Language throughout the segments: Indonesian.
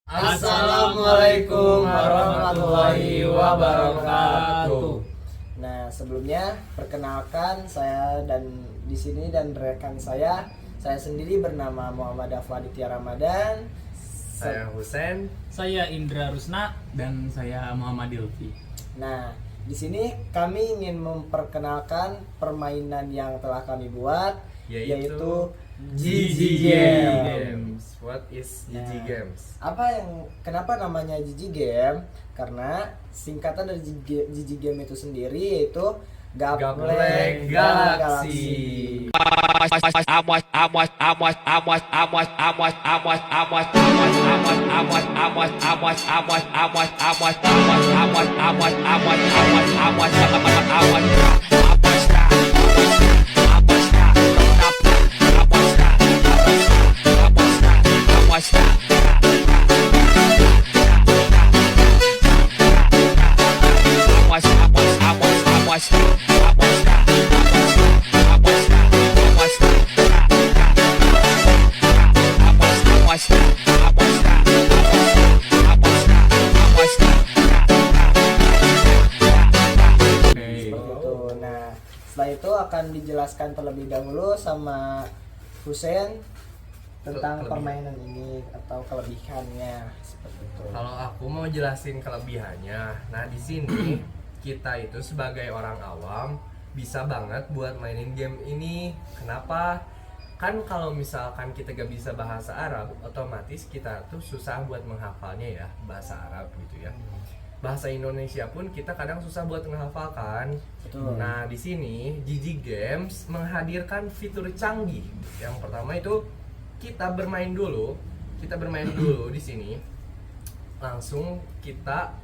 Assalamualaikum warahmatullahi wabarakatuh. Nah, sebelumnya perkenalkan saya dan di sini dan rekan saya sendiri bernama Muhammad Afwaditya Ramadan. Saya Husen. Saya Indra Rusna dan saya Muhammad Ilfi. Nah, di sini kami ingin memperkenalkan permainan yang telah kami buat, yaitu GG Games. What is GG Games? Kenapa namanya GG Game? Karena singkatan dari GG Game itu sendiri yaitu Gaple Galaxy. Setelah itu akan dijelaskan terlebih dahulu sama Husen tentang permainan ini atau kelebihannya seperti itu. Kalau aku mau jelasin kelebihannya, nah di sini kita itu sebagai orang awam bisa banget buat mainin game ini. Kenapa? Kan kalau misalkan kita gak bisa bahasa Arab, otomatis kita tuh susah buat menghafalnya ya bahasa Arab gitu ya. Bahasa Indonesia pun kita kadang susah buat menghafalkan. Betul. Nah, di sini GG Games menghadirkan fitur canggih. Yang pertama itu kita bermain dulu di sini. Langsung kita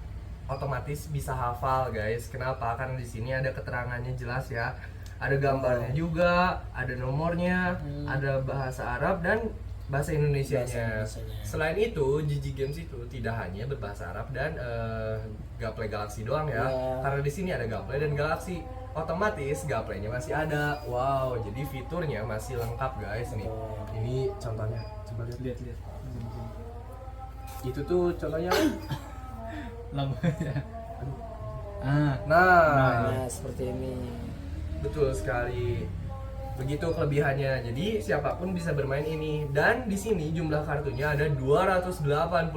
otomatis bisa hafal, guys. Kenapa? Karena di sini ada keterangannya jelas ya. Ada gambarnya juga, ada nomornya, ada bahasa Arab dan bahasa Indonesianya. Selain itu, GG Games itu tidak hanya berbahasa Arab dan Gaple Galaxy doang ya. Karena di sini ada Gaple dan Galaxy. Otomatis Gaple-nya masih ada. Wow, jadi fiturnya masih lengkap, guys nih. Ini contohnya. Coba lihat. Itu tuh contohnya. Lampunya. Nah, Seperti ini. betul sekali. Begitu kelebihannya. Jadi siapapun bisa bermain ini. Dan di sini jumlah kartunya ada 280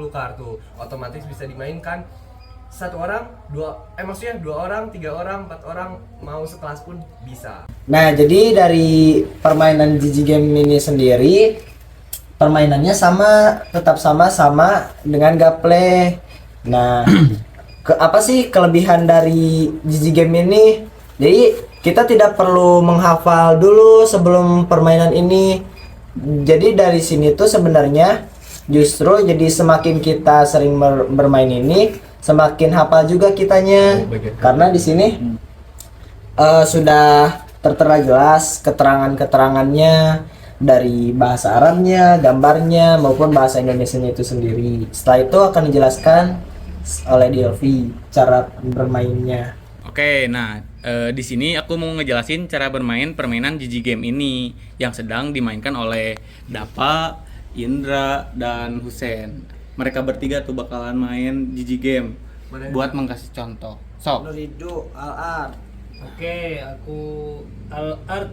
kartu. Otomatis bisa dimainkan satu orang, maksudnya 2 orang, 3 orang, 4 orang, mau sekelas pun bisa. Nah, jadi dari permainan GG Game ini sendiri permainannya tetap sama dengan Gaple. Nah, apa sih kelebihan dari GG Game ini? Jadi kita tidak perlu menghafal dulu sebelum permainan ini. Jadi dari sini tuh sebenarnya justru jadi semakin kita sering bermain ini, semakin hafal juga kitanya. Karena di sini sudah tertera jelas keterangannya dari bahasa Arabnya, gambarnya maupun bahasa Indonesianya itu sendiri. Setelah itu akan dijelaskan oleh Delvi cara bermainnya. Oke, nah di sini aku mau ngejelasin cara bermain permainan GG Game ini yang sedang dimainkan oleh Dapa, Indra, dan Husen. Mereka bertiga tuh bakalan main GG Game. Buat mengkasih contoh. Sok. Nuridu Al-Art. Oke, aku Al-Art.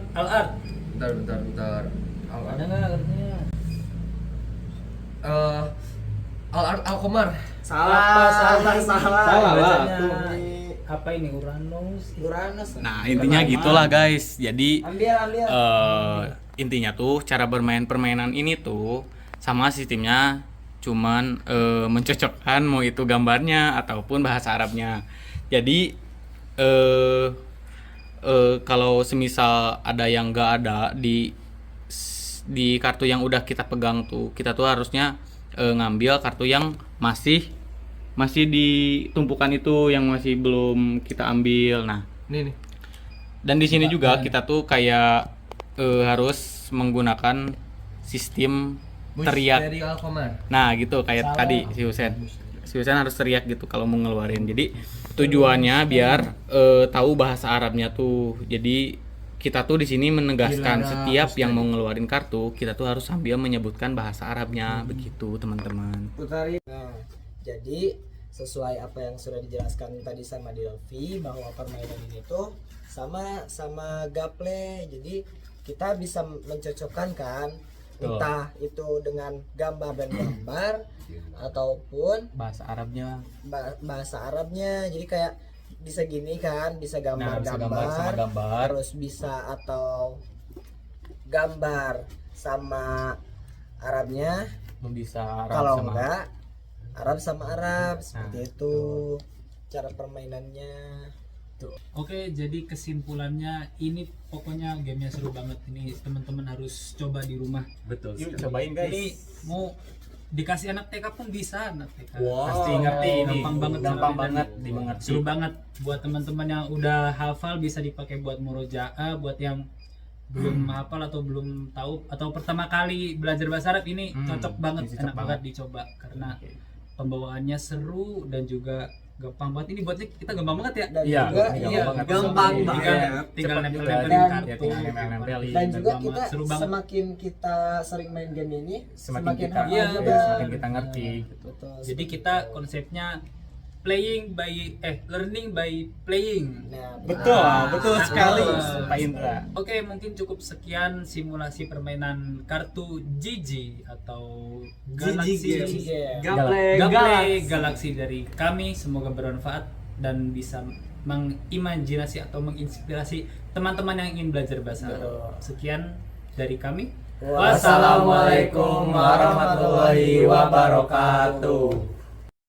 Bentar. Ada nggak artinya? Al-Art Al-Qamar. Salah lah. bacanya. Apa ini Uranus? Nah, intinya gitulah guys. Jadi Ambil. intinya tuh cara bermain permainan ini tuh sama sistemnya cuman mencocokkan mau itu gambarnya ataupun bahasa Arabnya. Jadi kalau semisal ada yang nggak ada di kartu yang udah kita pegang tuh, kita tuh harusnya ngambil kartu yang masih di tumpukan itu yang masih belum kita ambil. Nah, Nih. dan di sini juga kita tuh kayak harus menggunakan sistem teriak. Dari Al-Qamar. Nah, gitu kayak tadi si Husen harus teriak gitu kalau mau ngeluarin. Jadi tujuannya biar tahu bahasa Arabnya tuh. Jadi kita tuh di sini menegaskan Gila, setiap yang mau ngeluarin kartu, kita tuh harus sambil menyebutkan bahasa Arabnya, begitu teman-teman. Nah, jadi sesuai apa yang sudah dijelaskan tadi sama Dilvi, bahwa permainan ini tuh sama gaple. Jadi kita bisa mencocokkan kan, entah itu dengan gambar dan gambar ataupun Bahasa Arabnya. bahasa Arabnya. Jadi kayak bisa gini kan, bisa Nah, bisa gambar sama gambar-gambar, gambar. terus bisa atau gambar sama Arabnya, Bisa Arab kalau sama enggak Arab sama Arab, seperti itu cara permainannya. Oke, jadi kesimpulannya ini pokoknya gamenya seru banget. Ini teman-teman harus coba di rumah. Betul. Yuk cobain guys. Ini mau dikasih anak TK pun bisa, anak TK. Pasti ngerti ini. Gampang banget, Gampang caranya. banget dimengerti. Seru banget buat teman-teman yang udah hafal, bisa dipakai buat murojaah, buat yang belum hafal atau belum tahu atau pertama kali belajar bahasa Arab, ini cocok banget, ini cocok enak banget dicoba karena pembawaannya seru dan juga gampang banget. Ini buatnya kita gampang banget ya. Dan Iya, juga ini iya, gampang banget. Tinggal Cepet nempel-nempelin juga. kartu. Ya, tinggal nempel-nempelin. dan juga Gampang, kita seru banget. semakin kita sering main game ini Semakin kita, hafal iya, juga. semakin kita ngerti. Betul, Jadi seperti kita itu. konsepnya learning by playing. Nah, Betul, betul sekali Ah. Pak Indra. Oke, mungkin cukup sekian simulasi permainan kartu Gigi atau Galaxy Gaple Galaxy dari kami. Semoga bermanfaat dan bisa mengimajinasi atau menginspirasi teman-teman yang ingin belajar bahasa Arab. Sekian dari kami. Wassalamualaikum warahmatullahi wabarakatuh.